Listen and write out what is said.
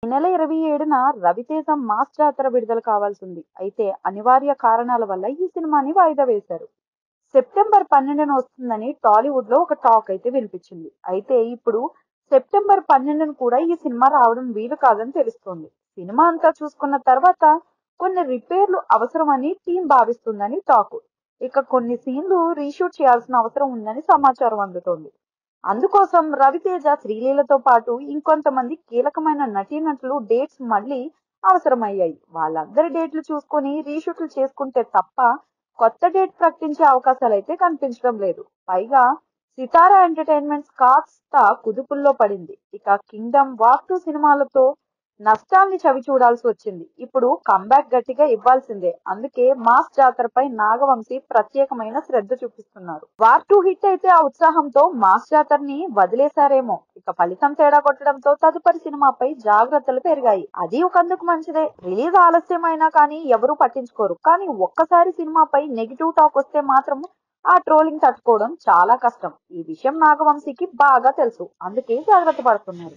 ఈ నెల 27న రవితేజ మాస్ జాతర విడుదల కావాల్సింది. అయితే అనివార్య కారణాల వల్ల ఈ సినిమాని వాయిదా వేశారు. సెప్టెంబర్ 12న వస్తుందని టాలీవుడ్ లో ఒక టాక్ అయితే వినిపించింది. అయితే ఇప్పుడు సెప్టెంబర్ 12న కూడా ఈ సినిమా రావడం వీలు కాదని తెలుస్తోంది. సినిమా అంతా చూసుకున్న తర్వాత కొన్ని రిపేర్లు అవసరమని టీం భావిస్తుందని టాక్. ఇక కొన్ని సీన్లు రీషూట్ చేయాల్సిన అవసరం ఉందని సమాచారం అందుతోంది. అందుకోసం రవితేజ, శ్రీలీలతో పాటు ఇంకొంతమంది కీలకమైన నటీనటులు డేట్స్ మళ్ళీ అవసరమయ్యాయి. వాళ్ళందరి డేట్లు చూసుకొని రీషూట్లు చేసుకుంటే తప్ప కొత్త డేట్ ప్రకటించే అవకాశాలైతే కనిపించడం లేదు. పైగా సితారా ఎంటర్టైన్మెంట్స్ కాస్త కుదుపుల్లో పడింది. ఇక కింగ్డమ్, వార్ 2 సినిమాలతో నష్టాల్ని చవి చూడాల్సి వచ్చింది. ఇప్పుడు కంబ్యాక్ గట్టిగా ఇవ్వాల్సిందే. అందుకే మాస్ జాతరపై నాగవంశీ ప్రత్యేకమైన శ్రద్ధ చూపిస్తున్నారు. వార్ 2 హిట్ అయితే ఆ ఉత్సాహంతో మాస్ జాతరని వదిలేశారేమో. ఇక ఫలితం తేడా కొట్టడంతో తదుపరి సినిమాపై జాగ్రత్తలు పెరిగాయి. అది ఒకందుకు మంచిదే. రిలీజ్ ఆలస్యమైనా కానీ ఎవరూ పట్టించుకోరు. కానీ ఒక్కసారి సినిమాపై నెగిటివ్ టాక్ వస్తే మాత్రం ఆ ట్రోలింగ్ తట్టుకోవడం చాలా కష్టం. ఈ విషయం నాగవంశీకి బాగా తెలుసు. అందుకే జాగ్రత్త పడుతున్నారు.